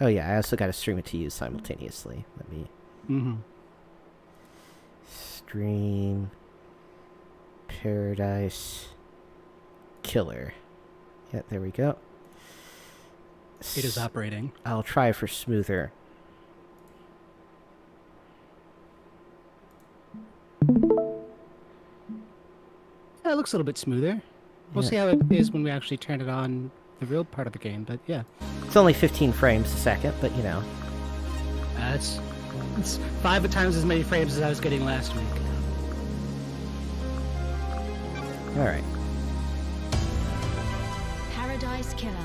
Oh, yeah, I also got to stream it to you simultaneously. Let me... Stream... Paradise... Killer. Yeah, there we go. It is operating. I'll try for smoother. Yeah, it looks a little bit smoother. We'll see how it is when we actually turn it on the real part of the game, but yeah. It's only 15 frames a second, but you know. It's 5 times as many frames as I was getting last week. Alright. Paradise Killer.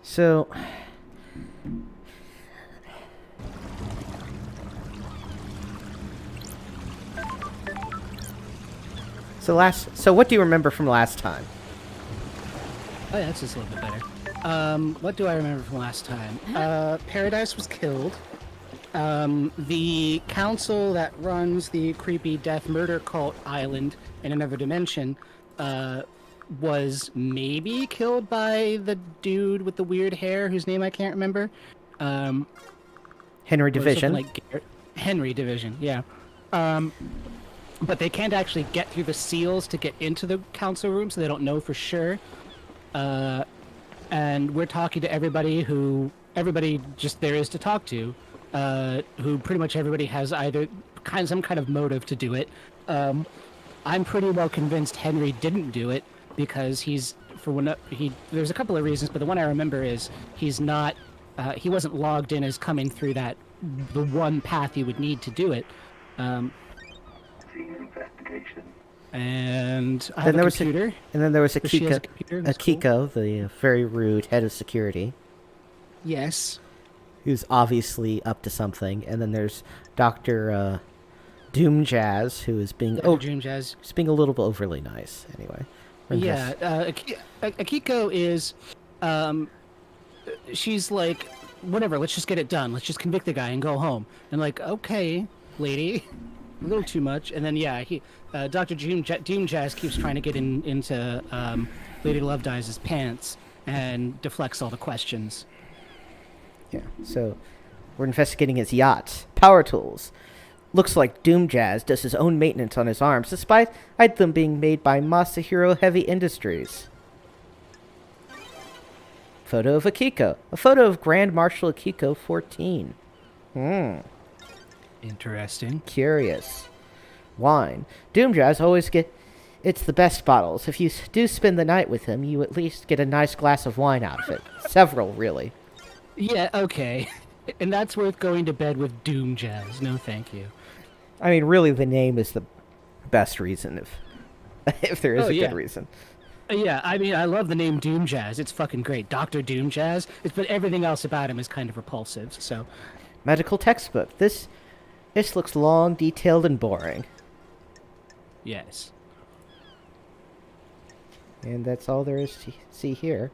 So... So what do you remember from last time? Oh yeah, that's just a little bit better. What do I remember from last time? Paradise was killed. The council that runs the creepy death murder cult island in another dimension was maybe killed by the dude with the weird hair whose name I can't remember. Henry Division. Like Henry Division, yeah. But they can't actually get through the seals to get into the council room, so they don't know for sure. And we're talking to everybody just there is to talk to, who pretty much everybody has either some kind of motive to do it. I'm pretty well convinced Henry didn't do it because there's a couple of reasons, but the one I remember is he wasn't logged in as coming through the one path you would need to do it. Investigation. And I have a computer. And then there was Kiko, Kiko, the very rude head of security. Yes. Who's obviously up to something. And then there's Dr. Doom Jazz, who is being... Doom Jazz. He's being a little bit overly nice, anyway. Yeah, Akiko is... she's like, whatever, let's just get it done. Let's just convict the guy and go home. And like, okay, lady... A little too much, and then Dr. Doom Jazz keeps trying to get into Lady Love Dies' pants and deflects all the questions. Yeah, so we're investigating his yacht, power tools. Looks like Doom Jazz does his own maintenance on his arms, despite them being made by Masahiro Heavy Industries. Photo of Akiko, a photo of Grand Marshal Akiko 14. Interesting. Curious. Wine. Doom Jazz always it's the best bottles. If you do spend the night with him, you at least get a nice glass of wine out of it. Several, really. Yeah, okay. And that's worth going to bed with Doom Jazz. No, thank you. I mean, really, the name is the best reason, if there is a good reason. Yeah, I mean, I love the name Doom Jazz. It's fucking great. Dr. Doom Jazz. But everything else about him is kind of repulsive, so... Medical textbook. This looks long, detailed, and boring. Yes. And that's all there is to see here.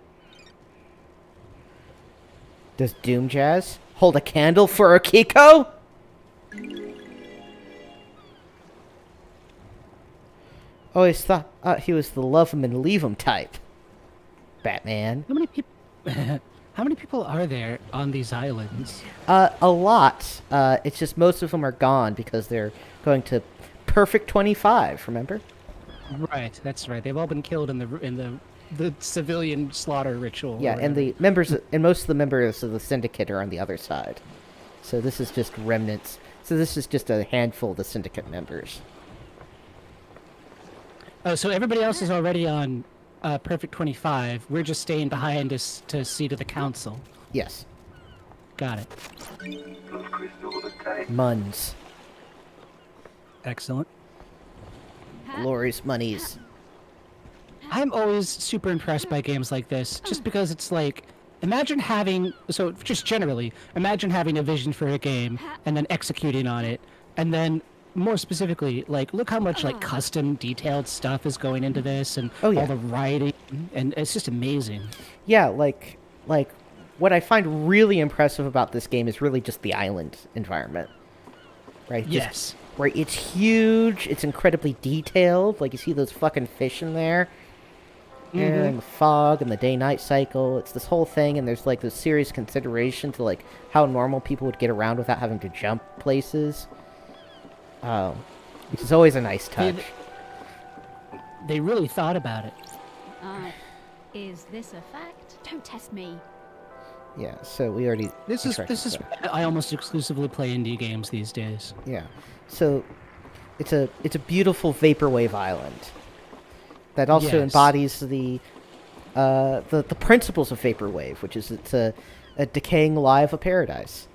Does Doom Jazz hold a candle for Akiko? Always thought he was the love him and leave him type. Batman. How many people... How many people are there on these islands? A lot. It's just most of them are gone because they're going to Perfect 25, remember? Right, that's right. They've all been killed in the civilian slaughter ritual. Yeah, and the members and most of the members of the syndicate are on the other side. So this is just remnants. So this is just a handful of the syndicate members. Oh, so everybody else is already on Perfect 25. We're just staying behind to see to the council. Yes. Got it. Muns. Excellent. Glorious monies. I'm always super impressed by games like this, just because it's like, imagine having a vision for a game, and then executing on it, and then more specifically, like, look how much like custom detailed stuff is going into this, and all the writing, and it's just amazing. Yeah, like what I find really impressive about this game is really just the island environment, right? Yes. Right, it's huge. It's incredibly detailed. Like you see those fucking fish in there, and the fog and the day-night cycle. It's this whole thing, and there's like this serious consideration to like how normal people would get around without having to jump places. Which is always a nice touch. They really thought about it. Is this a fact? Don't test me. Yeah, so we already... This is I almost exclusively play indie games these days. Yeah, so it's a beautiful vaporwave island that also embodies the principles of vaporwave, which is it's a decaying lava paradise.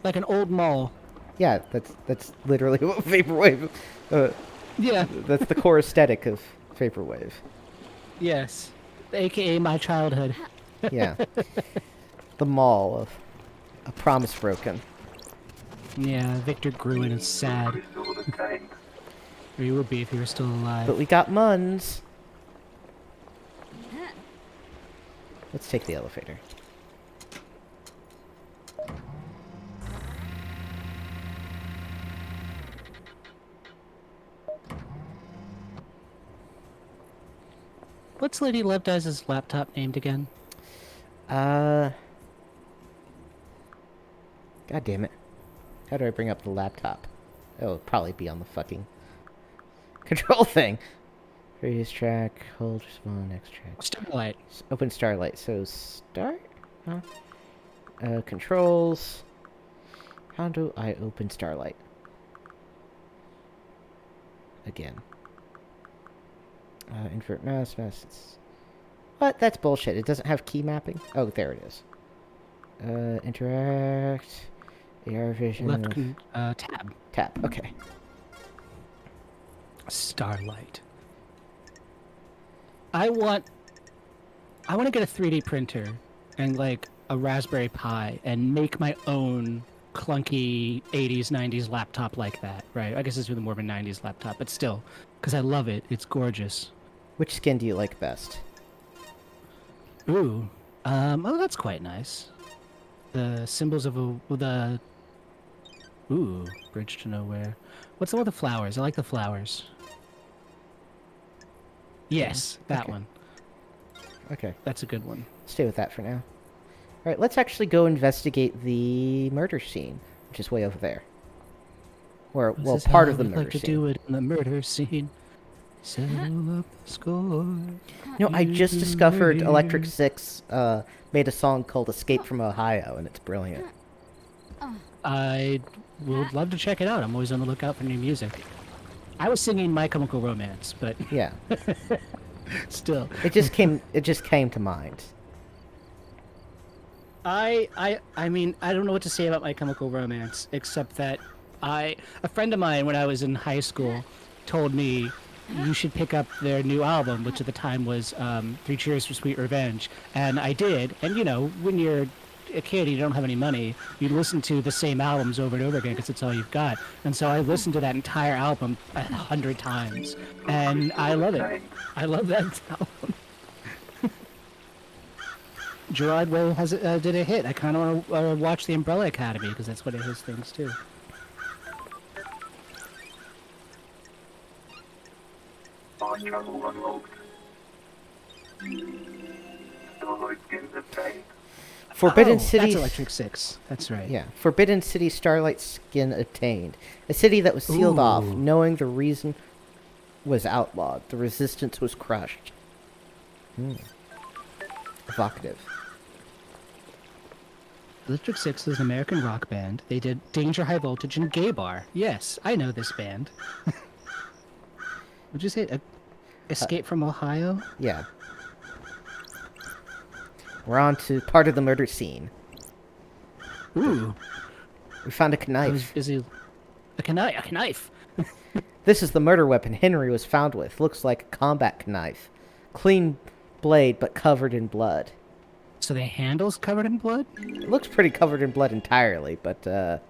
Like an old mall. Yeah, that's literally what vaporwave. Yeah. That's the core aesthetic of vaporwave. Yes. AKA my childhood. Yeah. The mall of a promise broken. Yeah, Victor Gruen is sad. Or he would be if he were still alive. But we got Muns. Let's take the elevator. What's Lady Love Dice's laptop named again? God damn it. How do I bring up the laptop? Oh, it'll probably be on the fucking control thing. Previous track, hold, respond, next track. Starlight. Open Starlight. So start? Huh? Controls. How do I open Starlight? Again. Invert mouse. What? That's bullshit. It doesn't have key mapping? Oh, there it is. Interact. AR vision. Left tab. Tab. Okay. Starlight. I want to get a 3D printer and like a Raspberry Pi and make my own clunky 80s 90s laptop like that, right? I guess it's more of a 90s laptop, but still, because I love it. It's gorgeous. Which skin do you like best? Ooh. Oh, that's quite nice. The symbols of the... Ooh, Bridge to Nowhere. What's the one with the flowers? I like the flowers. Yes, that Okay. one. Okay. That's a good one. Stay with that for now. Alright, let's actually go investigate the murder scene, which is way over there. Or, well, This is part how of the we murder like to scene. do it in the murder scene. Settle up the score. You know, I just discovered Electric Six made a song called Escape from Ohio, and it's brilliant. I would love to check it out. I'm always on the lookout for new music. I was singing My Chemical Romance, but Yeah. still. It just came to mind. I mean, I don't know what to say about My Chemical Romance, except that a friend of mine when I was in high school told me you should pick up their new album, which at the time was Three Cheers for Sweet Revenge. And I did. And, you know, when you're a kid, you don't have any money, you listen to the same albums over and over again because it's all you've got. And so I listened to that entire album 100 times. And I love it. I love that album. Gerard Way did a hit. I kind of want to watch The Umbrella Academy because that's one of his things too. Forbidden City. That's Electric Six. That's right. Yeah. Forbidden City Starlight Skin obtained. A city that was sealed off, Ooh. knowing the reason was outlawed. The resistance was crushed. Evocative. Electric Six is an American rock band. They did Danger High Voltage and Gay Bar. Yes, I know this band. Would you say Escape from Ohio? Yeah. We're on to part of the murder scene. Ooh, We found a I was knife. busy. A knife. This is the murder weapon Henry was found with. Looks like a combat knife. Clean blade, but covered in blood. So the handle's covered in blood? It looks pretty covered in blood entirely, but,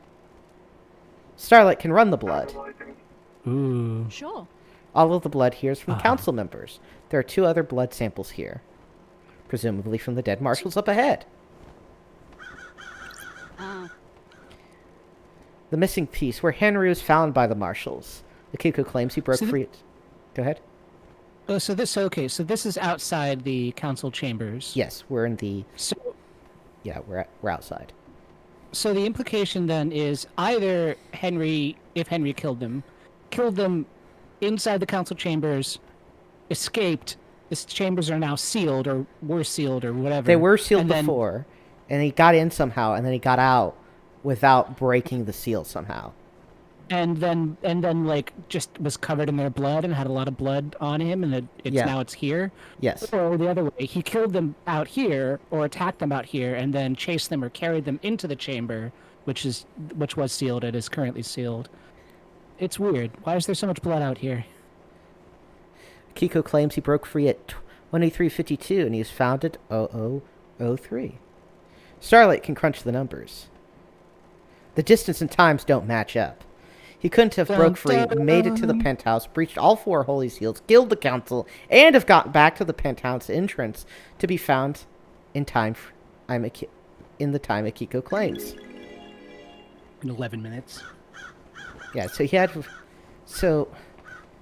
Starlight can run the blood. Ooh. Sure. All of the blood here is from council members. There are 2 other blood samples here. Presumably from the dead marshals up ahead. The missing piece, where Henry was found by the marshals. The Kiko claims he broke So free. Go ahead. Oh, so this okay. So this is outside the council chambers. Yes, we're in the. So, Yeah, we're outside. so the implication then is either Henry, if Henry killed them inside the council chambers, escaped. His chambers are now sealed, or were sealed, or whatever. They were sealed and then- before, and he got in somehow, and then he got out without breaking the seal somehow. and then like just was covered in their blood and had a lot of blood on him, and Yeah. now it's here. Yes. Or the other way, he killed them out here or attacked them out here, and then chased them or carried them into the chamber, which was sealed and is currently sealed. It's weird. Why is there so much blood out here? Kiko claims he broke free at 2352, and he was found at 0003. Starlight can crunch the numbers. The distance and times don't match up. He couldn't have broke free, made it to the penthouse, breached all 4 holy seals, killed the council, and have gotten back to the penthouse entrance to be found in time in the time Akiko claims. In 11 minutes. Yeah, so he had, so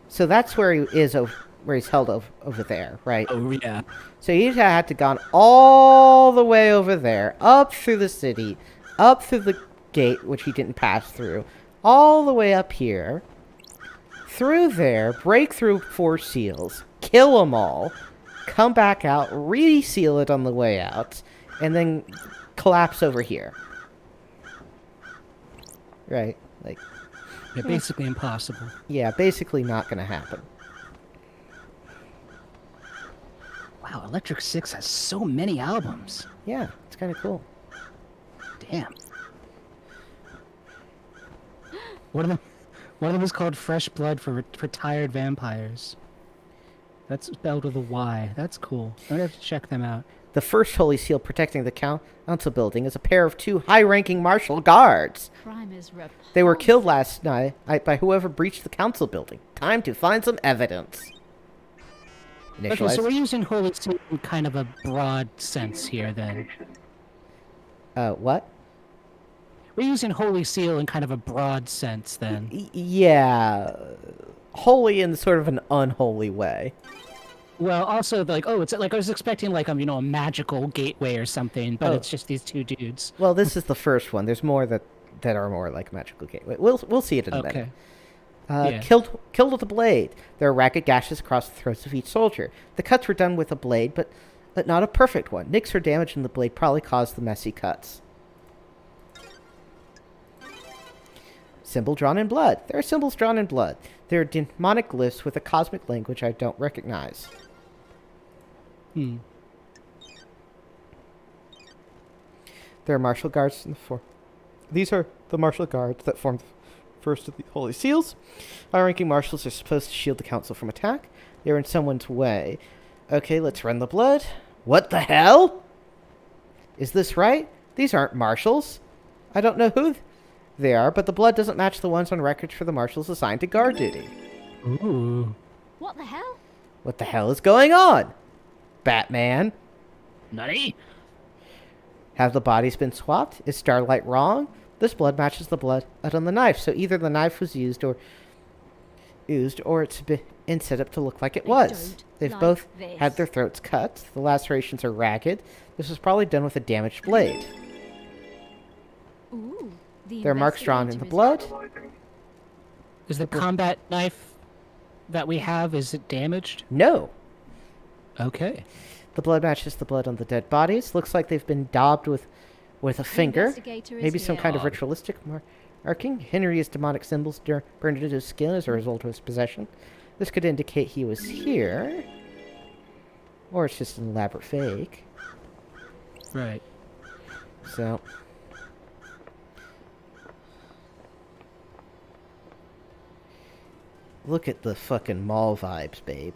that's where he is, where he's held over there, right? Oh yeah. So he had to gone all the way over there, up through the city, up through the gate, which he didn't pass through, all the way up here, through there, break through 4 seals, kill them all, come back out, re-seal it on the way out, and then collapse over here. Right? Like, Yeah, basically impossible. yeah, basically not gonna happen. Wow, Electric Six has so many albums. Yeah, it's kind of cool. Damn. One of them is called Fresh Blood for Retired Vampires. That's spelled with a Y. That's cool. I'm gonna have to check them out. The first holy seal protecting the council building is a pair of 2 high-ranking martial guards. Crime is repulsive. They were killed last night by whoever breached the council building. Time to find some evidence. Okay, so we're using Holy Seal in kind of a broad sense here, then. What? We're using Holy Seal in kind of a broad sense, then. Yeah. Holy in sort of an unholy way. Well, also, like, oh, it's like I was expecting, like, a magical gateway or something, but it's just these 2 dudes. Well, this is the first one. There's more that are more like magical gateway. We'll see it in a minute. Okay. Yeah. Killed with a blade. There are ragged gashes across the throats of each soldier. The cuts were done with a blade, but not a perfect one. Nicks or damage in the blade probably caused the messy cuts. Symbol drawn in blood. There are symbols drawn in blood. There are demonic glyphs with a cosmic language I don't recognize. There are martial guards in the floor. These are the martial guards that form the first of the holy seals. High-ranking marshals are supposed to shield the council from attack. They're in someone's way. Okay, let's run the blood. What the hell? Is this right? These aren't marshals. I don't know who they are, but the blood doesn't match the ones on records for the marshals assigned to guard duty. Ooh. What the hell? What the hell is going on? Batman? Nutty? Have the bodies been swapped? Is Starlight wrong? This blood matches the blood on the knife, so either the knife was used or it's been set up to look like it was. don't They've like both this. had their throats cut. The lacerations are ragged. This was probably done with a damaged blade. Ooh. There are marks drawn in the investigator is- blood. Is the combat knife that we have, is it damaged? No. Okay. The blood matches the blood on the dead bodies. Looks like they've been daubed with a finger. investigator is Maybe some here. kind of ritualistic marking. Henry's demonic symbols burned into his skin as a result of his possession. This could indicate he was here. Or it's just an elaborate fake. Right. So... Look at the fucking mall vibes, babe.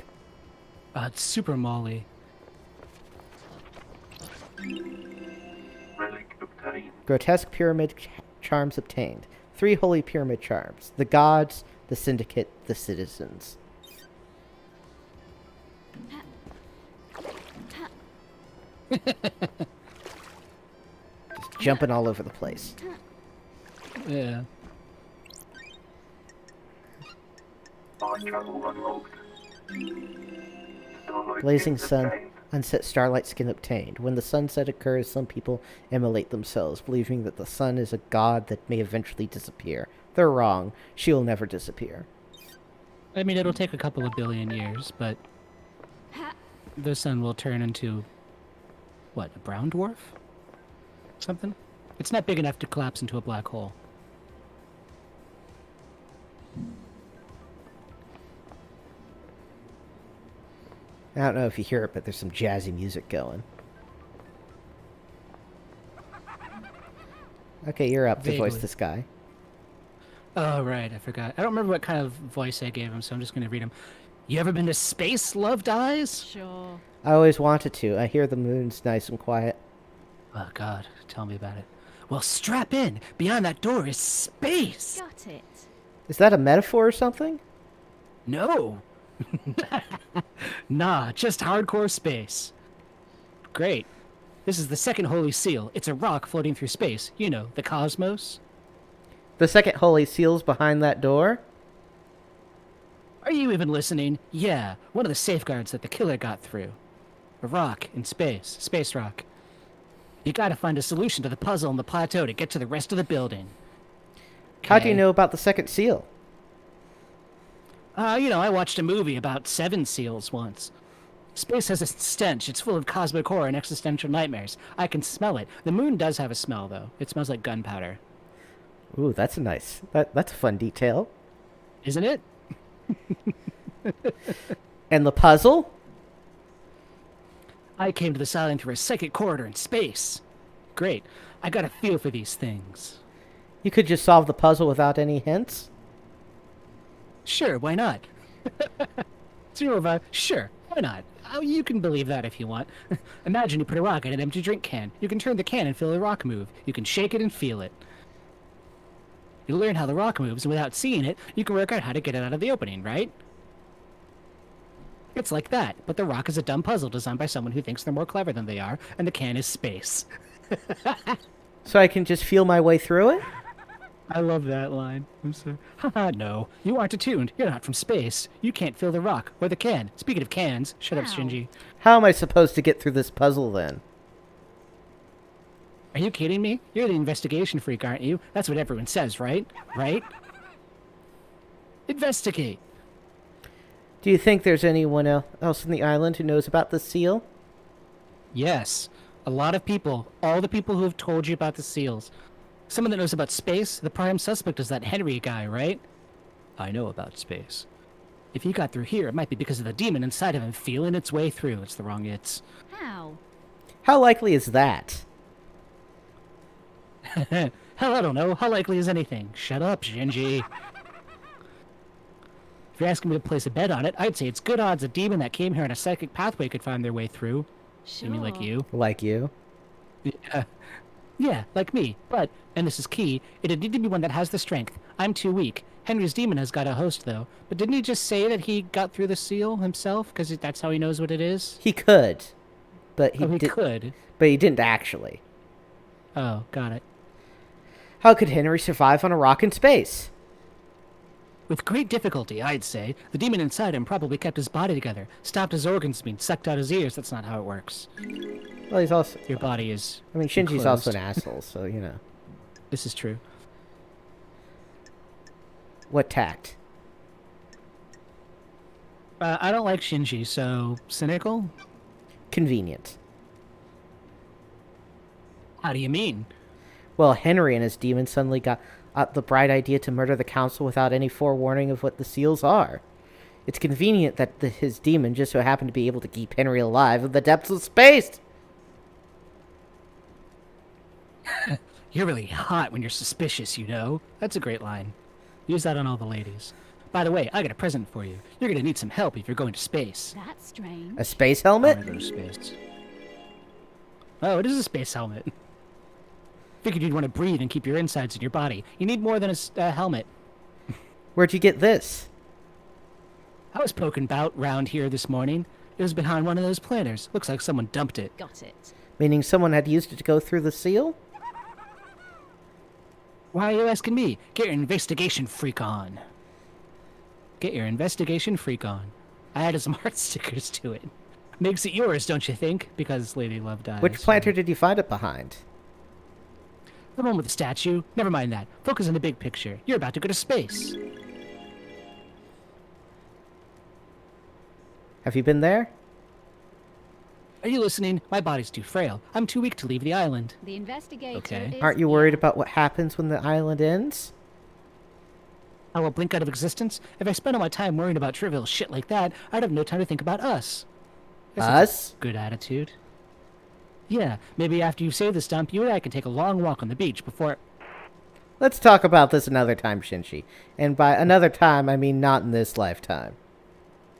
It's super Molly. Grotesque pyramid charms obtained. 3 holy pyramid charms. The gods, the syndicate, the citizens. Just jumping all over the place. Yeah. Blazing sun, unset starlight skin obtained. When the sunset occurs, some people immolate themselves, believing that the sun is a god that may eventually disappear. They're wrong. She will never disappear. I mean, it'll take a couple of billion years, but the sun will turn into, what, a brown dwarf? Something? It's not big enough to collapse into a black hole. I don't know if you hear it, but there's some jazzy music going. Okay, you're up to voice Vaguely. this guy. Oh, right, I forgot. I don't remember what kind of voice I gave him, so I'm just going to read him. You ever been to space, loved eyes? Sure. I always wanted to. I hear the moon's nice and quiet. Oh, God, tell me about it. Well, strap in. Beyond that door is space. Got it. Is that a metaphor or something? No. Nah, just hardcore space. Great. This is the second holy seal. It's a rock floating through space. You know, the cosmos. The second holy seal's behind that door? Are you even listening? Yeah, one of the safeguards that the killer got through. A rock in space. Space rock. You gotta find a solution to the puzzle on the plateau to get to the rest of the building. How do you Okay. know about the second seal? I watched a movie about 7 seals once. Space has a stench. It's full of cosmic horror and existential nightmares. I can smell it. The moon does have a smell, though. It smells like gunpowder. Ooh, that's a nice... That's a fun detail. Isn't it? And the puzzle? I came to this island through a psychic corridor in space. Great. I got a feel for these things. You could just solve the puzzle without any hints? Sure, why not? Sure, why not? Oh, you can believe that if you want. Imagine you put a rock in an empty drink can. You can turn the can and feel the rock move. You can shake it and feel it. You learn how the rock moves, and without seeing it, you can work out how to get it out of the opening, right? It's like that, but the rock is a dumb puzzle designed by someone who thinks they're more clever than they are, and the can is space. So I can just feel my way through it? I love that line. I'm sorry. Haha, no. You aren't attuned. You're not from space. You can't feel the rock or the can. Speaking of cans, shut up, How? Shinji. How am I supposed to get through this puzzle then? Are you kidding me? You're the investigation freak, aren't you? That's what everyone says, right? Right? Investigate. Do you think there's anyone else on the island who knows about the seal? Yes. A lot of people. All the people who have told you about the seals. Someone that knows about space, the prime suspect is that Henry guy, right? I know about space. If he got through here, it might be because of the demon inside of him feeling its way through. It's the wrong it's. How? How likely is that? Hell, I don't know. How likely is anything? Shut up, Shinji. If you're asking me to place a bet on it, I'd say it's good odds a demon that came here on a psychic pathway could find their way through. Sure. You mean like you? Like you? Yeah, like me. But, and this is key, it'd need to be one that has the strength. I'm too weak. Henry's demon has got a host, though. But didn't he just say that he got through the seal himself? Because that's how he knows what it is? He could. But He could. But he didn't actually. Oh, got it. How could Henry survive on a rock in space? With great difficulty, I'd say. The demon inside him probably kept his body together, stopped his organs being sucked out his ears. That's not how it works. Well, he's also... Your body is I mean, Shinji's also an enclosed. asshole, so, you know. This is true. What tact? I don't like Shinji, so cynical? Convenient. How do you mean? Well, Henry and his demon suddenly got the bright idea to murder the council without any forewarning of what the seals are. It's convenient that his demon just so happened to be able to keep Henry alive in the depths of space. You're really hot when you're suspicious, you know? That's a great line. Use that on all the ladies. By the way, I got a present for you. You're gonna need some help if you're going to space. That's strange. A space I helmet? wanna go to space. Oh, it is a space helmet. Figured you'd want to breathe and keep your insides in your body. You need more than a helmet. Where'd you get this? I was poking about round here this morning. It was behind one of those planters. Looks like someone dumped it. Got it. Meaning someone had used it to go through the seal? Why are you asking me? Get your investigation freak on. Get your investigation freak on. I added some heart stickers to it. Makes it yours, don't you think? Because Lady Love dies. Which planter did you find it behind? The one with the statue. Never mind that. Focus on the big picture. You're about to go to space. Have you been there? Are you listening? My body's too frail. I'm too weak to leave the island. The investigator Okay. is Aren't you worried about what happens when the island ends? I will blink out of existence. If I spent all my time worrying about trivial shit like that, I'd have no time to think about us. Guess that's Us? a good attitude. Yeah, maybe after you save the stump, you and I can take a long walk on the beach before... Let's talk about this another time, Shinji. And by another time, I mean not in this lifetime.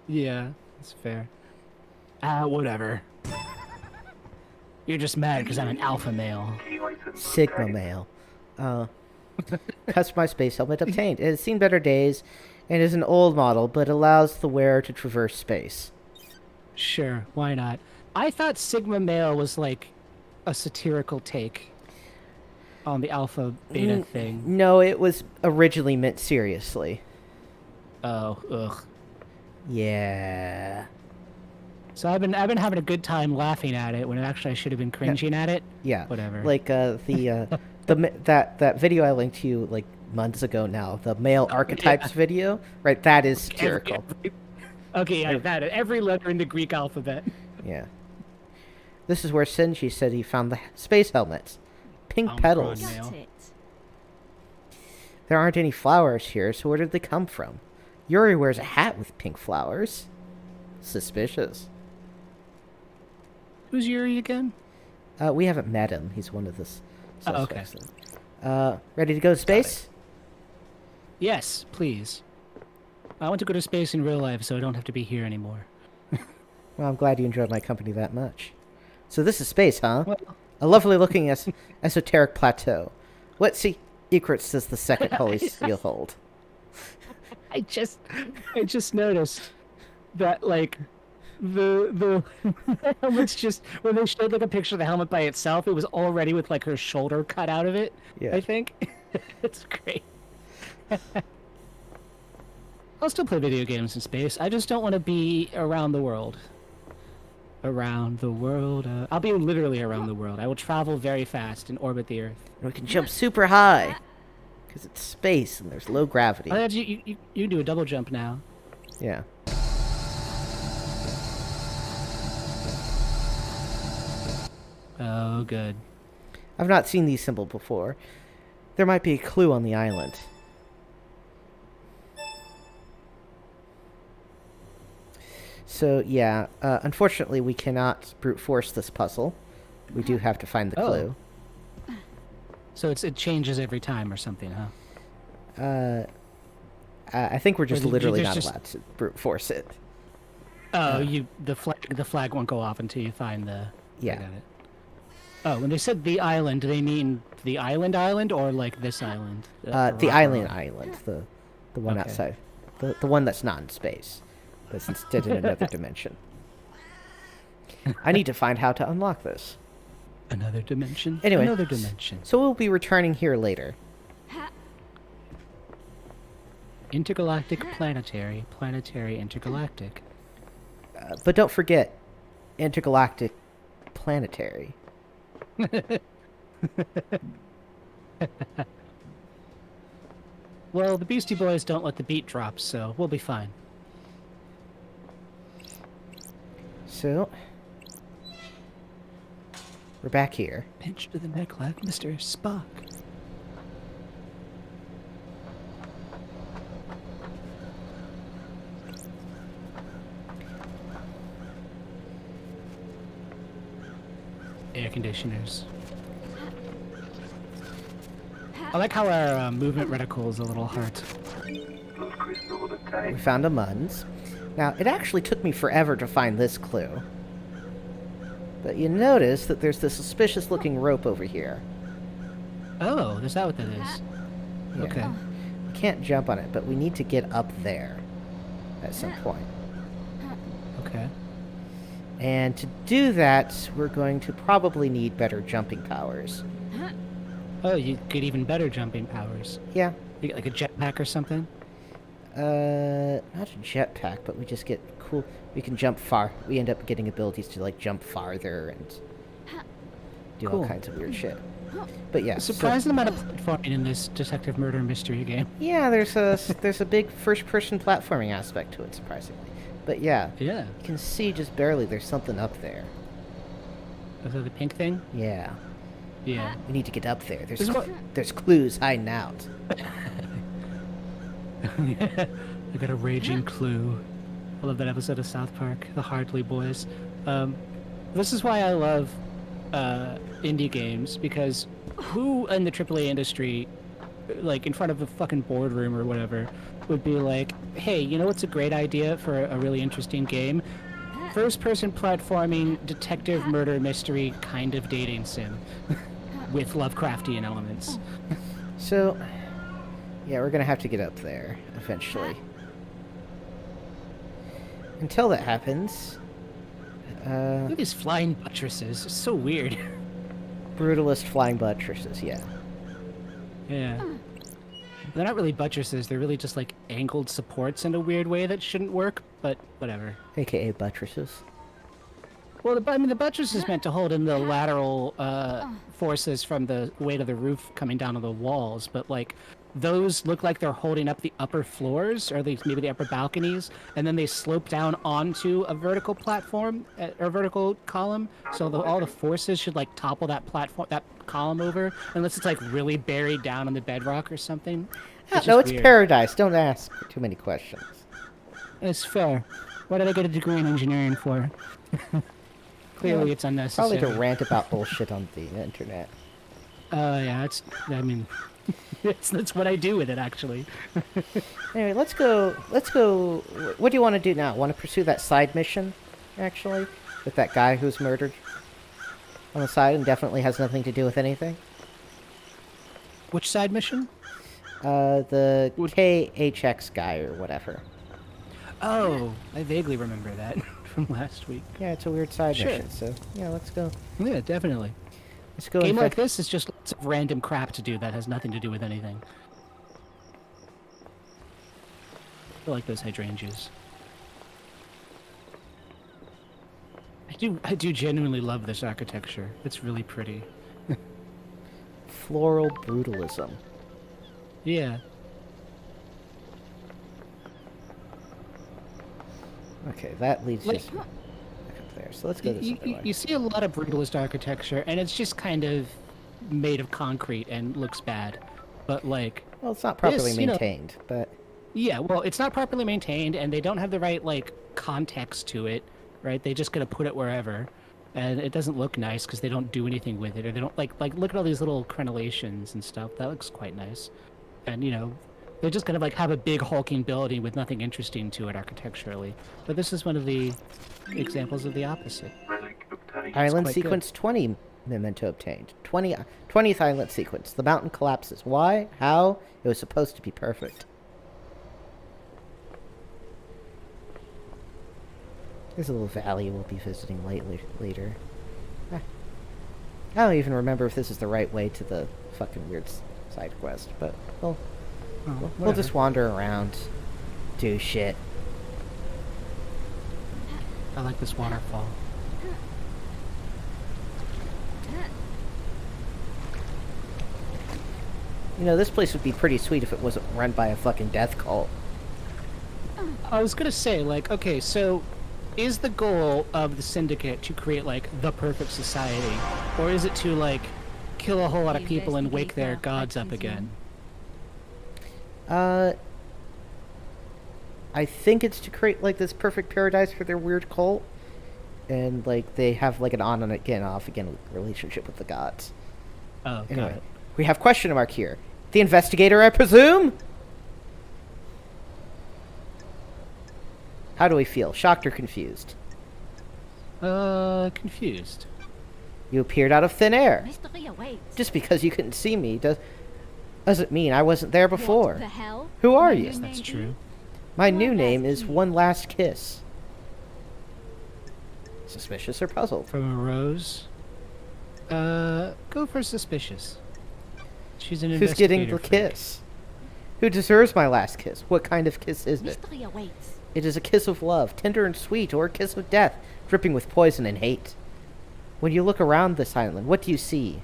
Yeah, that's fair. Whatever. You're just mad because I'm an alpha male. Sigma male. Customized space helmet obtained. It has seen better days and is an old model, but allows the wearer to traverse space. Sure, why not? I thought Sigma male was like a satirical take on the alpha beta thing. No, it was originally meant seriously. Oh, ugh. Yeah. So I've been having a good time laughing at it when actually I should have been cringing at it. Yeah. Whatever. Like that video I linked to you like months ago now, the male archetypes video, right? That is satirical. Okay, yeah, that every letter in the Greek alphabet. Yeah. This is where Shinji said he found the space helmets. Pink Oh, petals. God, got male. it. There aren't any flowers here, so where did they come from? Yuri wears a hat with pink flowers. Suspicious. Who's Yuri again? We haven't met him. He's one of the Oh, okay. suspects. Ready to go to space? Yes, please. I want to go to space in real life, so I don't have to be here anymore. Well, I'm glad you enjoyed my company that much. So this is space, huh? Well, A lovely looking esoteric plateau. What secrets does the second holy seal hold? I just noticed that like the helmet's just when they showed like a picture of the helmet by itself, it was already with like her shoulder cut out of it. Yeah. I think it's great. I'll still play video games in space. I just don't want to be around the world. Around the world. I'll be literally around the world. I will travel very fast and orbit the Earth. We can jump super high. Because it's space and there's low gravity. Oh, you do a double jump now. Yeah. Oh, good. I've not seen these symbols before. There might be a clue on the island. So, yeah, unfortunately we cannot brute force this puzzle. We do have to find the Oh. clue. So it changes every time or something, huh? I think we're just Or literally there's not just- allowed to brute force it. Oh, the flag won't go off until you find the. Yeah. I got it. Oh, when they said the island, do they mean the island, or like this island? The Rock island, Island. the one Okay. outside, the one that's not in space, but it's instead in another dimension. I need to find how to unlock this. Another dimension. Anyway, Another dimension. So we'll be returning here later. Intergalactic, planetary, intergalactic. But don't forget, intergalactic planetary. Well, the Beastie Boys don't let the beat drop, so we'll be fine. So we're back here. Pinch to the neck like Mr. Spock. Air conditioners. I like how our movement reticle is a little heart. We found a Munns. Now, it actually took me forever to find this clue. But you notice that there's this suspicious-looking rope over here. Oh, is that what that is? Yeah. Okay. We can't jump on it, but we need to get up there at some point. Okay. And to do that, we're going to probably need better jumping powers. Oh, you get even better jumping powers. Yeah. You get like a jetpack or something? Not a jetpack, but we just get cool. We can jump far. We end up getting abilities to like jump farther and do all Cool. kinds of weird shit. But yeah, Surprising amount of platforming in this detective murder mystery game. yeah, there's a big first-person platforming aspect to it, surprisingly. But yeah, Yeah. you can see just barely there's something up there. Is that the pink thing? Yeah, Yeah. we need to get up there. This is what- There's clues hiding out. I got a raging clue. I love that episode of South Park, the Hardly Boys. This is why I love indie games, because who in the AAA industry, like in front of a fucking boardroom or whatever, would be like, hey, you know what's a great idea for a really interesting game? First-person platforming, detective murder mystery kind of dating sim with Lovecraftian elements. So, yeah, we're gonna have to get up there eventually. Until that happens, Look at these flying buttresses. It's so weird. brutalist flying buttresses. Yeah. Yeah. They're not really buttresses, they're really just like angled supports in a weird way that shouldn't work, but whatever. AKA buttresses. Well, the buttress is meant to hold in the lateral forces from the weight of the roof coming down on the walls, but like those look like they're holding up the upper floors or maybe the upper balconies, and then they slope down onto a vertical platform or vertical column. So all the forces should like topple that platform, that column over, unless it's like really buried down in the bedrock or something. No, just it's weird. paradise. Don't ask too many questions. It's fair. What did I get a degree in engineering for? Clearly, it's unnecessary. Probably to rant about bullshit on the internet. Yeah, I mean, that's what I do with it, actually. Anyway, let's go. What do you want to do now? Want to pursue that side mission, actually, with that guy who's murdered on the side and definitely has nothing to do with anything? Which side mission? The KHX guy or whatever. Oh, I vaguely remember that from last week. Yeah, it's a weird side Sure. mission. So yeah, let's go. Yeah, definitely. Let's go. Game like infect- this is just lots of random crap to do that has nothing to do with anything. I like those hydrangeas. I do genuinely love this architecture. It's really pretty. Floral brutalism. Yeah. Okay, that leads Like- just back up there. So let's go this other way. You see a lot of brutalist architecture, and it's just kind of made of concrete and looks bad. But like, Well, it's not properly this, you know- maintained, but yeah, well, it's not properly maintained, and they don't have the right like context to it, right? They just gonna put it wherever, and it doesn't look nice because they don't do anything with it, or they don't like look at all these little crenellations and stuff. That looks quite nice, and you know, they just kind of like have a big hulking building with nothing interesting to it architecturally. But this is one of the examples of the opposite. island quite sequence 20 memento obtained. 20th island sequence. The mountain collapses. Why? How? It was supposed to be perfect. There's a little valley we'll be visiting later. Ah. I don't even remember if this is the right way to the fucking weird side quest, but we'll Whatever. just wander around, do shit. I like this waterfall. You know, this place would be pretty sweet if it wasn't run by a fucking death cult. I was gonna say, like, okay, so is the goal of the syndicate to create like the perfect society, or is it to like kill a whole lot of people and wake their gods up again? I think it's to create like this perfect paradise for their weird cult, and like they have like an on and again, off again relationship with the gods. Oh, got Anyway, it. we have question mark here. The investigator, I presume. How do we feel? Shocked or confused? Confused. You appeared out of thin air. Mystery awaits. Just because you couldn't see me doesn't mean I wasn't there before. What the hell? Who are My you? new That's name true. My One new last name is kiss. One Last Kiss. Suspicious or puzzled? From a rose. Go for suspicious. She's an Who's getting investigator the freak. kiss? Who deserves my last kiss? What kind of kiss is it? Mystery awaits. It is a kiss of love, tender and sweet, or a kiss of death, dripping with poison and hate. When you look around this island, what do you see?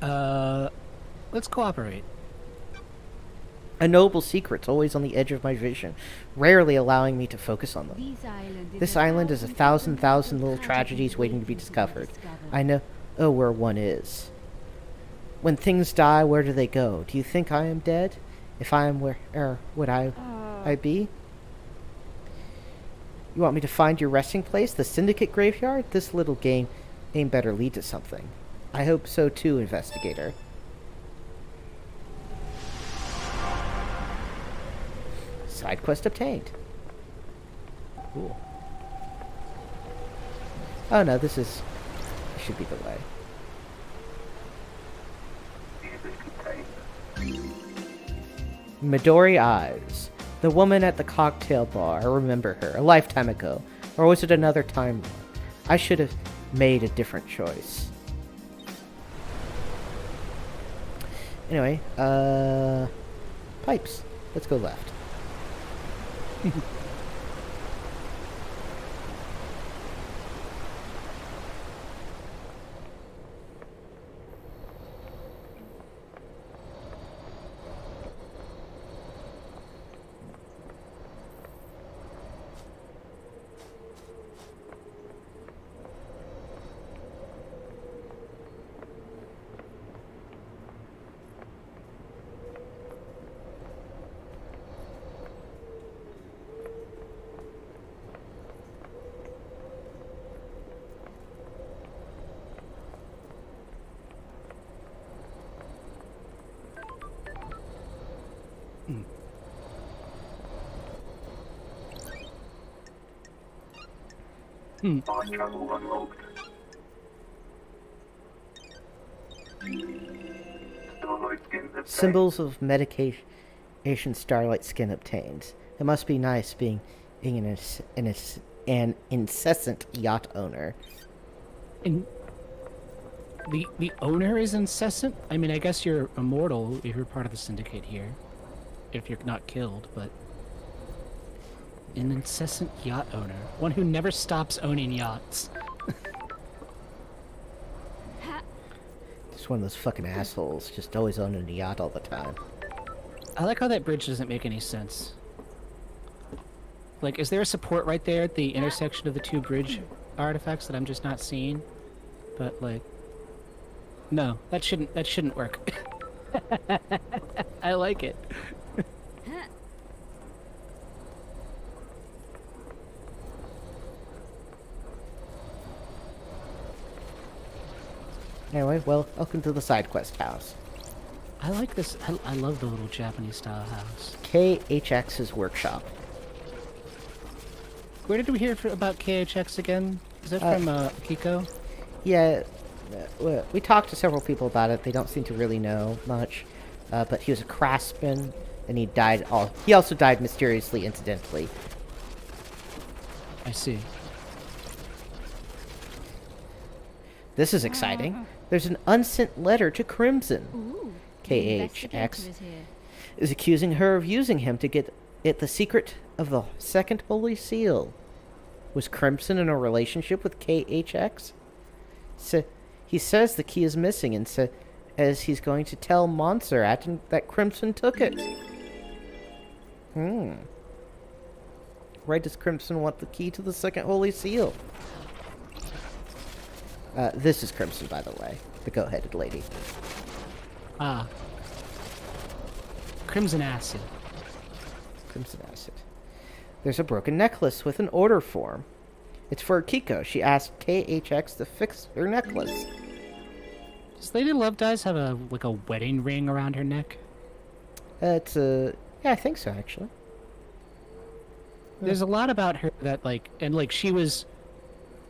Let's cooperate. A noble secret, always on the edge of my vision, rarely allowing me to focus on them. This island is a thousand little tragedies waiting to be discovered. I know where one is. When things die, where do they go? Do you think I am dead? If I am, where would I be? You want me to find your resting place, the Syndicate graveyard? This little game better lead to something. I hope so too, investigator. Side quest obtained. Cool. Oh no, this should be the way. Midori Eyes. The woman at the cocktail bar. I remember her. A lifetime ago. Or was it another time? I should have made a different choice. Anyway, pipes. Let's go left. Symbols of medication starlight skin obtained. It must be nice being an incessant yacht owner. And the owner is incessant? I mean, I guess you're immortal if you're part of the Syndicate here. If you're not killed, but... An incessant yacht owner. One who never stops owning yachts. Just one of those fucking assholes, just always owning a yacht all the time. I like how that bridge doesn't make any sense. Like, is there a support right there at the intersection of the two bridge artifacts that I'm just not seeing? But, like... No, that shouldn't work. I like it. Anyway, well, welcome to the side quest house. I like this. I love the little Japanese style house. KHX's workshop. Where did we hear about KHX again? Is that from Kiko? Yeah, we talked to several people about it. They don't seem to really know much. But he was a craftsman, and he died. He also died mysteriously, incidentally. I see. This is exciting. There's an unsent letter to Crimson. Ooh, KHX is accusing her of using him to get at the secret of the second holy seal. Was Crimson in a relationship with KHX? He says the key is missing and as he's going to tell Montserrat that Crimson took it. Why does Crimson want the key to the second holy seal? This is Crimson, by the way. The goat-headed lady. Ah. Crimson Acid. Crimson Acid. There's a broken necklace with an order form. It's for Kiko. She asked KHX to fix her necklace. Does Lady Love Dies have a wedding ring around her neck? Yeah, I think so, actually. There's a lot about her that, she was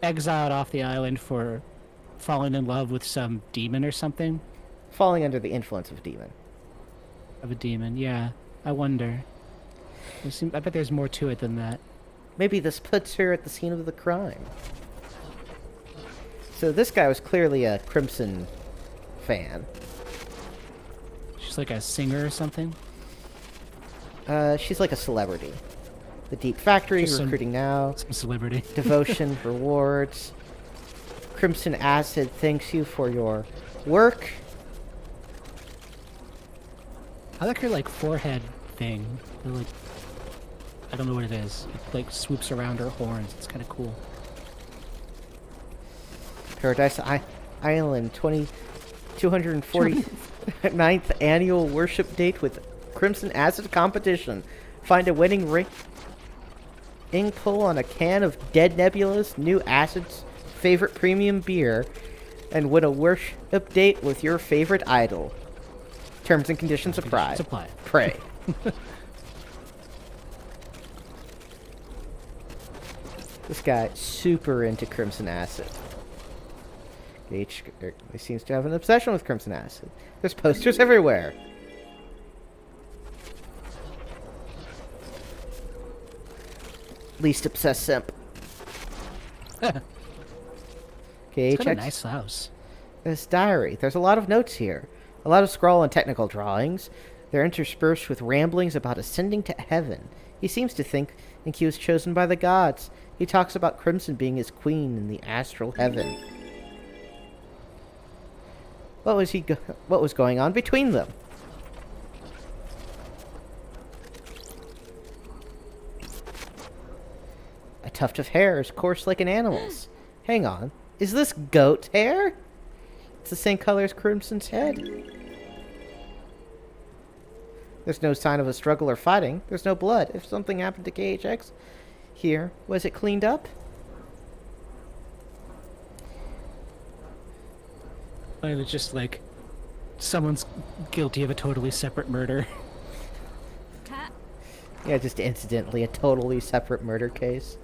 exiled off the island for falling in love with some demon or something. Falling under the influence of demon. Of a demon, yeah. I wonder. I bet there's more to it than that. Maybe this puts her at the scene of the crime. So this guy was clearly a Crimson fan. She's like a singer or something? She's like a celebrity. The Deep Factory, Just recruiting now. Some celebrity. Devotion, rewards. Crimson Acid thanks you for your work. I like her like forehead thing. Like, I don't know what it is. It like swoops around her horns. It's kind of cool. Paradise Island 249th annual worship date with Crimson Acid competition. Find a winning ring pull on a can of Dead Nebula's new Acid's favorite premium beer and win a worship date with your favorite idol. Terms and conditions apply. Pray. This guy super into Crimson Acid. He seems to have an obsession with Crimson Acid. There's posters everywhere. Least obsessed simp. Okay, It's got a check nice house. this diary. There's a lot of notes here. A lot of scrawl and technical drawings. They're interspersed with ramblings about ascending to heaven. He seems to think he was chosen by the gods. He talks about Crimson being his queen in the astral heaven. What was going on between them? A tuft of hair is coarse like an animal's. Hang on. Is this goat hair? It's the same color as Crimson's head. There's no sign of a struggle or fighting. There's no blood. If something happened to KHX here, was it cleaned up? It was just like someone's guilty of a totally separate murder. Ha! Yeah, just incidentally a totally separate murder case.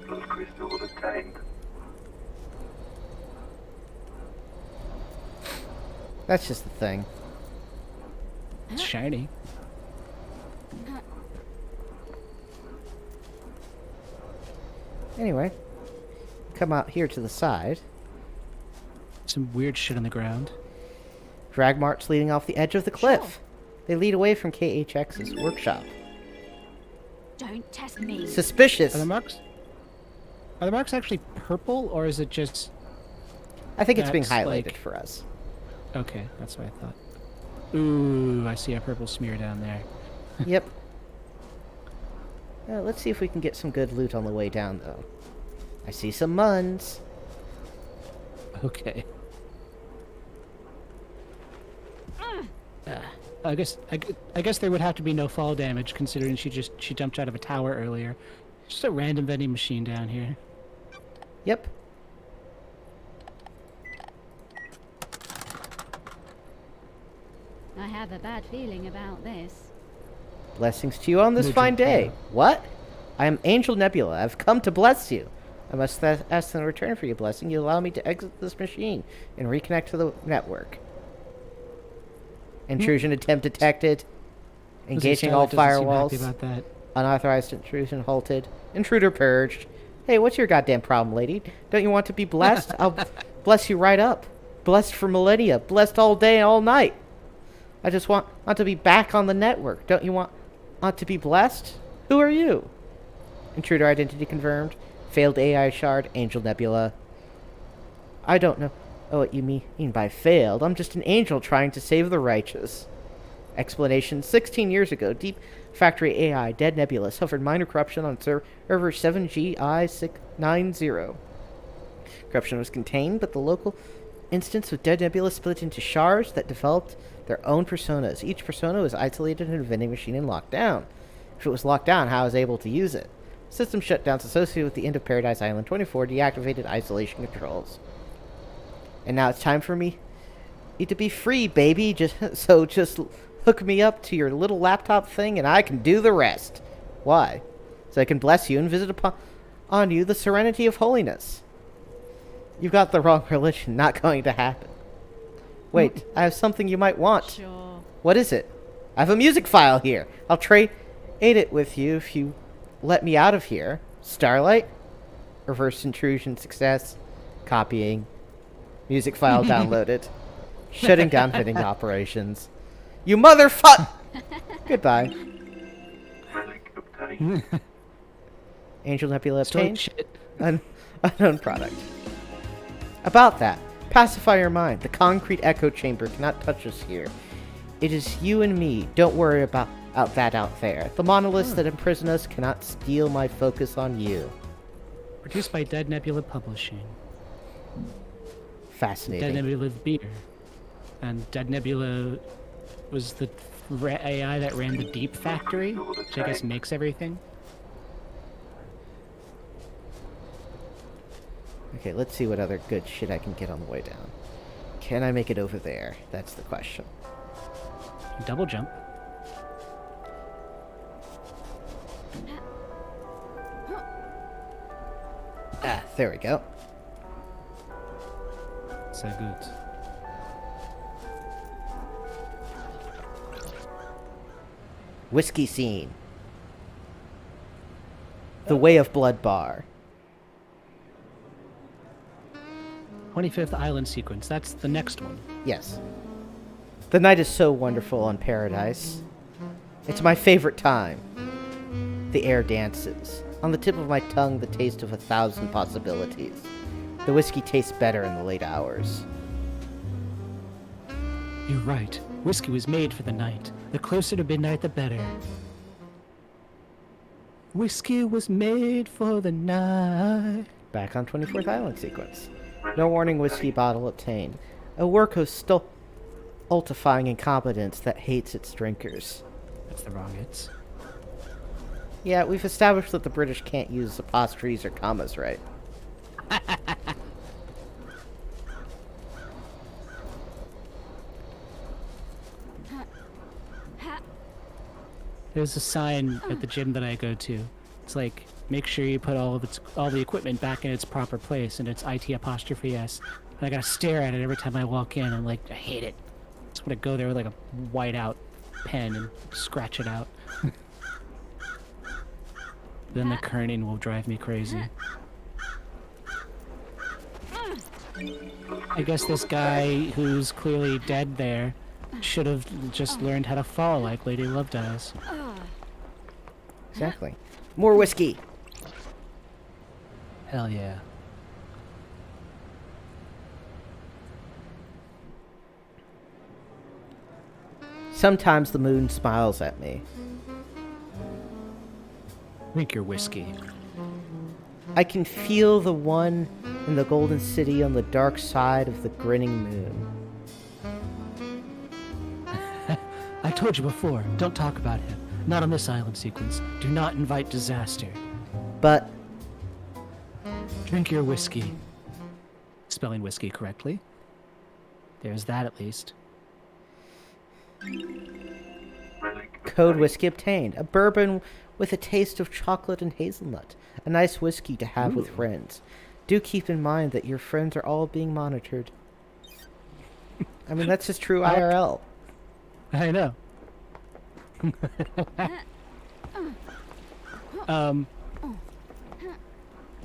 Those crystals obtained. That's just the thing. It's shiny. Anyway, come out here to the side. Some weird shit on the ground. Drag marks leading off the edge of the cliff. They lead away from KHX's workshop. Don't test me. Suspicious. Are the marks? Are the marks actually purple, or is it just... I think it's being that's highlighted like- for us. Okay, that's what I thought. Ooh, I see a purple smear down there. Yep. Let's see if we can get some good loot on the way down, though. I see some muns. Okay. I guess there would have to be no fall damage, considering she jumped out of a tower earlier. Just a random vending machine down here. Yep. I have a bad feeling about this. Blessings to you on this Would fine you day. care? What? I am Angel Nebula. I've come to bless you. I must ask in return for your blessing, you allow me to exit this machine and reconnect to the network. Intrusion attempt detected. Engaging all Doesn't seem happy firewalls. about that. Unauthorized intrusion halted. Intruder purged. Hey, what's your goddamn problem, lady? Don't you want to be blessed? I'll bless you right up. Blessed for millennia. Blessed all day and all night. I just want to be back on the network. Don't you want to be blessed? Who are you? Intruder identity confirmed. Failed AI shard. Angel Nebula. I don't know what you mean by failed. I'm just an angel trying to save the righteous. Explanation. 16 years ago, Deep Factory AI Dead Nebula suffered minor corruption on server 7GI690. Corruption was contained, but the local instance of Dead Nebula split into shards that developed their own personas. Each persona was isolated in a vending machine and locked down. If it was locked down, how was I able to use it? System shutdowns associated with the end of Paradise Island 24 deactivated isolation controls. And now it's time for me to be free, baby. Just hook me up to your little laptop thing and I can do the rest. Why? So I can bless you and visit on you the serenity of holiness. You've got the wrong religion. Not going to happen. Wait, I have something you might want. Sure. What is it? I have a music file here. I'll trade it with you if you let me out of here. Starlight? Reverse intrusion success. Copying. Music file downloaded. Shutting down vending operations. You motherfuck! Goodbye. Relic obtained. Angel Nebula Story obtained. shit. Unknown product. About that, pacify your mind. The concrete echo chamber cannot touch us here. It is you and me. Don't worry about that out there. The monoliths that imprison us cannot steal my focus on you. Produced by Dead Nebula Publishing. Fascinating. Dead Nebula beer. And Dead Nebula was the AI that ran the Deep Factory, which I guess makes everything. Okay, let's see what other good shit I can get on the way down. Can I make it over there? That's the question. Double jump. Ah, there we go. So good. Whiskey scene. The Way of Blood Bar. 25th Island sequence. That's the next one. Yes. The night is so wonderful on Paradise. It's my favorite time. The air dances. On the tip of my tongue, the taste of 1,000 possibilities. The whiskey tastes better in the late hours. You're right. Whiskey was made for the night. The closer to midnight, the better. Whiskey was made for the night. Back on 24th Island sequence. No warning whiskey bottle obtained. A work of stultifying incompetence that hates its drinkers. That's the wrong hits. Yeah, we've established that the British can't use apostrophes or commas, right? There's a sign at the gym that I go to. It's like, make sure you put all the equipment back in its proper place, and it's IT apostrophe S. And I gotta stare at it every time I walk in. I'm like, I hate it. I just want to go there with like a white out pen and scratch it out. Then the kerning will drive me crazy. I guess this guy who's clearly dead there should have just learned how to fall like Lady Love does. Exactly. More whiskey! Hell yeah. Sometimes the moon smiles at me. Drink your whiskey. I can feel the one in the golden city on the dark side of the grinning moon. I told you before, don't talk about him. Not on this island sequence. Do not invite disaster. But Drink your whiskey. Spelling whiskey correctly. There's that at least. Relic code obtained. whiskey obtained. A bourbon with a taste of chocolate and hazelnut. A nice whiskey to have with friends. Do keep in mind that your friends are all being monitored. I mean, that's just true IRL. I know.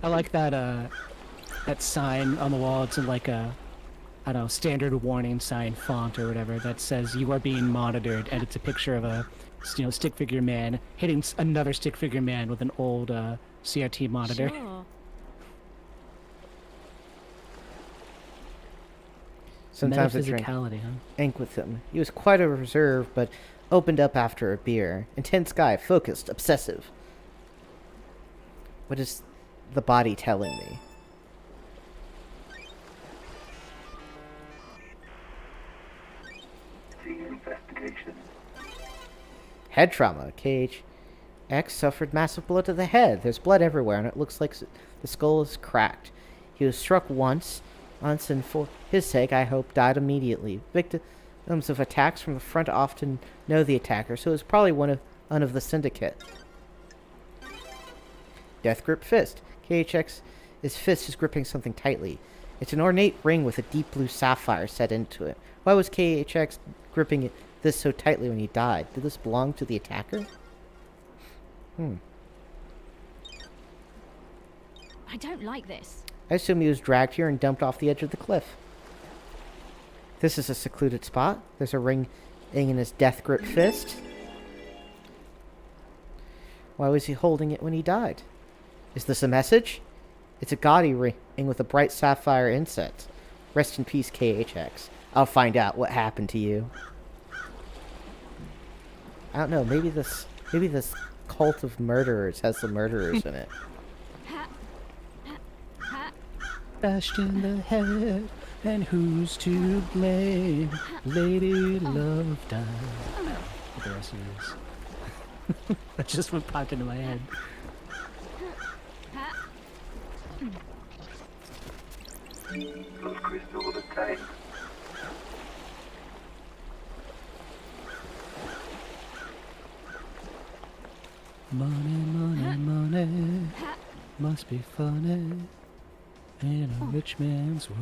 I like that that sign on the wall. It's in like a, I don't know, standard warning sign font or whatever that says you are being monitored, and it's a picture of a, stick figure man hitting another stick figure man with an old CRT monitor. Sure. Sometimes I drink Metaphysicality, huh? ink with him. He was quite a reserve, but opened up after a beer. Intense guy, focused, obsessive. What is the body telling me? Senior investigation. Head trauma. KHX suffered massive blow to the head. There's blood everywhere, and it looks like the skull is cracked. He was struck once, and for his sake, I hope, died immediately. Victims of attacks from the front often know the attacker, so it's probably one of the syndicate. Death grip fist. KHX's fist is gripping something tightly. It's an ornate ring with a deep blue sapphire set into it. Why was KHX gripping this so tightly when he died? Did this belong to the attacker? I don't like this. I assume he was dragged here and dumped off the edge of the cliff. This is a secluded spot. There's a ring in his death grip fist. Why was he holding it when he died? Is this a message? It's a gaudy ring with a bright sapphire inset. Rest in peace, KHX. I'll find out what happened to you. I don't know. Maybe this cult of murderers has some murderers in it. Bashed in the head, and who's to blame? Lady Love died. The rest of this. That just what popped into my head. Those crystals obtained. Money, money, money, must be funny in a rich man's world.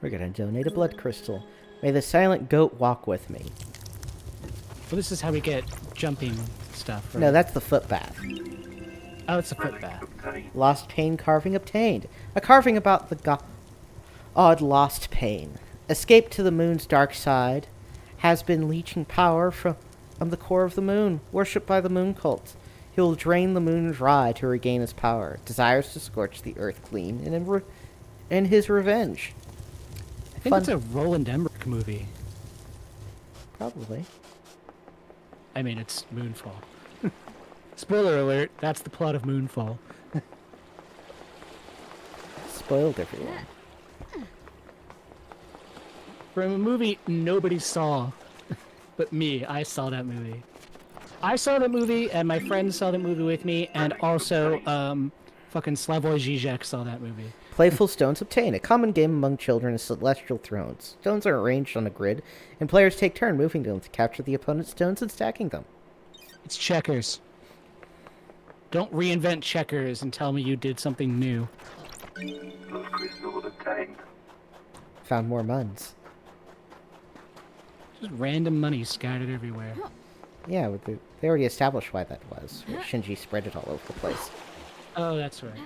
We're gonna donate a blood crystal. May the silent goat walk with me. Well, this is how we get jumping stuff, right? No, that's the foot bath. Oh, it's a foot bath. Obtained. Lost pain carving obtained. A carving about the odd lost pain. Escape to the moon's dark side. Has been leeching power from the core of the moon. Worshipped by the moon cult. He will drain the moon dry to regain his power. Desires to scorch the earth clean in his revenge. I think it's a Roland Emmerich movie. Probably. I mean, it's Moonfall. Spoiler alert, that's the plot of Moonfall. Spoiled everyone. From a movie nobody saw, but me, I saw that movie. I saw that movie, and my friends saw that movie with me, and also, fucking Slavoj Žižek saw that movie. Playful stones obtain. A common game among children is celestial thrones. Stones are arranged on a grid, and players take turn moving them to capture the opponent's stones and stacking them. It's checkers. Don't reinvent checkers and tell me you did something new. Those crystals obtained. Found more muns. Just random money scattered everywhere. Yeah, they already established why that was. Shinji spread it all over the place. Oh, that's right.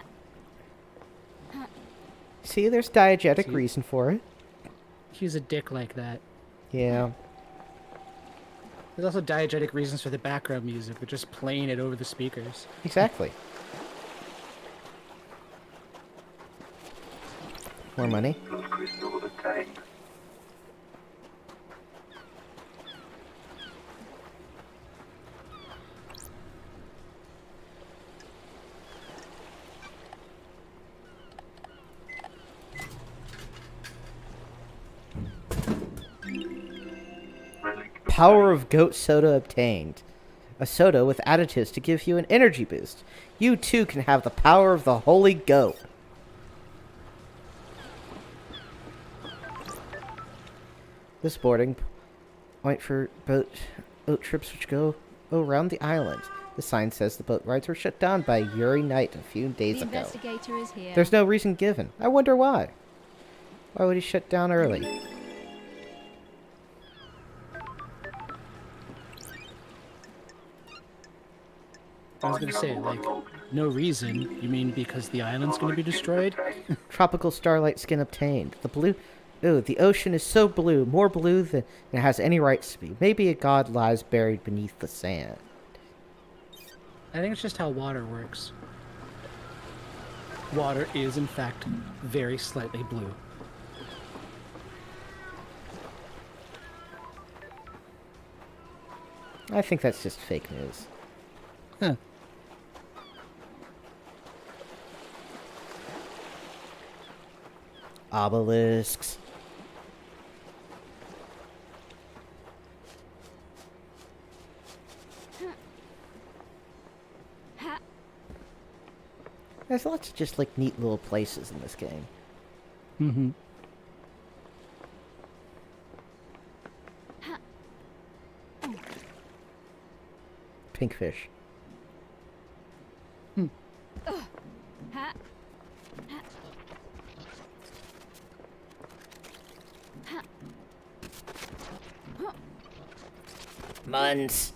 See, there's diegetic See? reason for it. He's a dick like that. Yeah. There's also diegetic reasons for the background music. We're just playing it over the speakers. Exactly. More money. Those crystals obtained. Relic Power of goat soda obtained. A soda with additives to give you an energy boost. You too can have the power of the holy goat. This boarding point for boat trips which go around the island. The sign says the boat rides were shut down by Yuri Knight a few days The ago. investigator is here. There's no reason given. I wonder why. Why would he shut down early? I was gonna say, like, no reason. You mean because the island's gonna be destroyed? Tropical starlight skin obtained. The blue... Ooh, the ocean is so blue, more blue than it has any rights to be. Maybe a god lies buried beneath the sand. I think it's just how water works. Water is, in fact, very slightly blue. I think that's just fake news. Huh. Obelisks. There's lots of just like neat little places in this game. Mm-hmm. pink fish. Ha. Muns.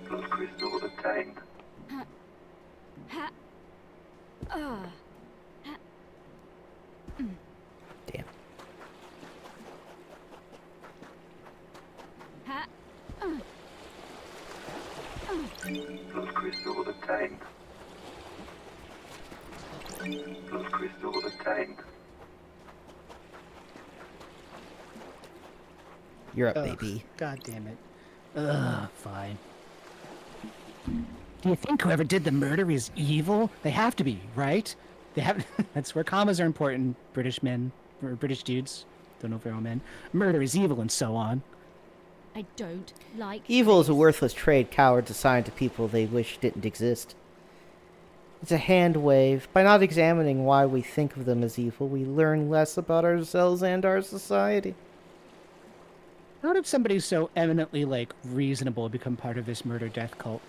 Blood crystal obtained. Ha. Ah. Damn. Ha. Blood crystal obtained. Blood crystal obtained. You're up, Ugh, baby. God damn it. Ugh, fine. Do you think whoever did the murder is evil? They have to be, right? They have. That's where commas are important. British men or British dudes. Don't know if they're all men. Murder is evil, and so on. I don't like Evil is a this. worthless trade cowards assign to people they wish didn't exist. It's a hand wave. By not examining why we think of them as evil, we learn less about ourselves and our society. How did somebody so eminently, reasonable become part of this murder-death cult?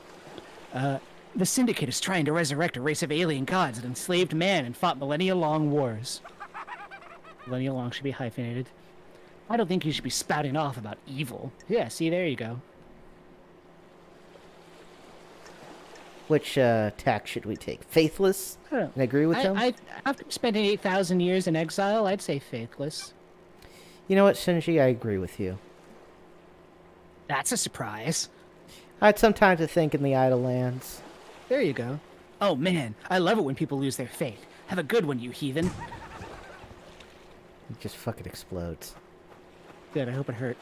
The Syndicate is trying to resurrect a race of alien gods that enslaved man and fought millennia-long wars. Millennia-long should be hyphenated. I don't think you should be spouting off about evil. Yeah, see, there you go. Which tack should we take? Faithless? I don't And agree with him? after spending 8,000 years in exile, I'd say faithless. You know what, Shinji? I agree with you. That's a surprise. I had some time to think in the Idle Lands. There you go. Oh, man, I love it when people lose their faith. Have a good one, you heathen. It just fucking explodes. Good, I hope it hurt.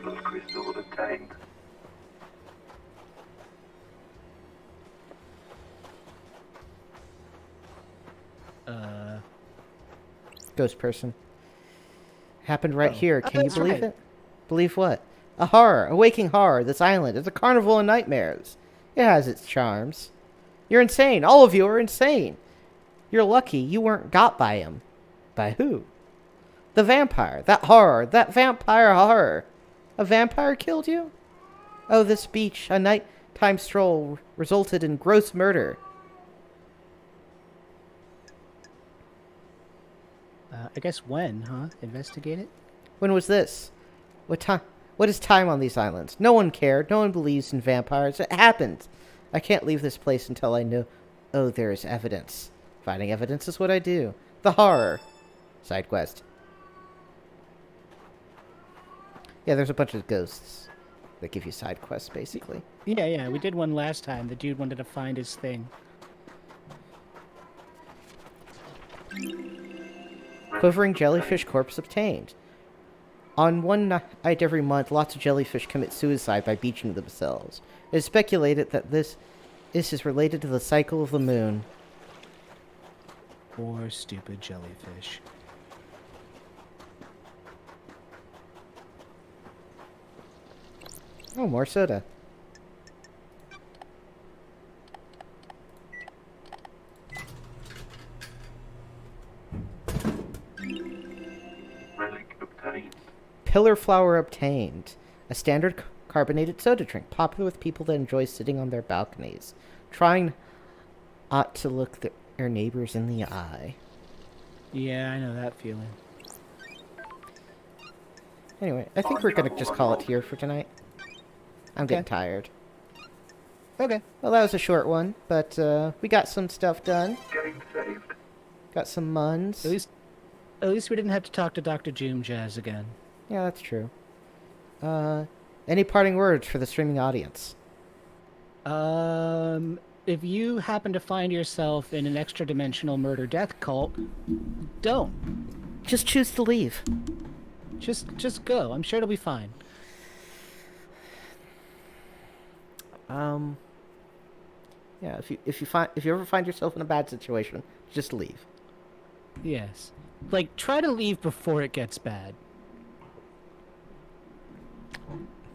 Blood crystal obtained. Ghost person. Happened right Oh. here. Oh, Can you that's believe right. it? Believe what? A horror. A waking horror. This island is a carnival of nightmares. It has its charms. You're insane. All of you are insane. You're lucky you weren't got by him. By who? The vampire. That horror. That vampire horror. A vampire killed you? Oh, this beach, a nighttime stroll, resulted in gross murder. I guess when, huh? Investigate it? When was this? What time? What is time on these islands? No one cared. No one believes in vampires. It happened. I can't leave this place until I know. Oh, there is evidence. Finding evidence is what I do. The horror. Side quest. Yeah, there's a bunch of ghosts that give you side quests, basically. Yeah, we did one last time. The dude wanted to find his thing. Quivering jellyfish corpse obtained. On one night every month, lots of jellyfish commit suicide by beaching themselves. It is speculated that this is related to the cycle of the moon. Poor stupid jellyfish. Oh, more soda. Relic obtained. Pillar flower obtained. A standard carbonated soda drink, popular with people that enjoy sitting on their balconies, trying not to look their neighbors in the eye. Yeah, I know that feeling. Anyway, I think we're gonna just call it here for tonight. I'm getting Okay. tired. Okay. Well, that was a short one, but we got some stuff done. Game saved. Got some muns. At least we didn't have to talk to Dr. Doom Jazz again. Yeah, that's true. Any parting words for the streaming audience? If you happen to find yourself in an extra-dimensional murder-death cult, don't. Just choose to leave. Just go. I'm sure it'll be fine. Yeah, if you ever find yourself in a bad situation, just leave. Yes. Try to leave before it gets bad.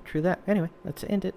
True that. Anyway, let's end it.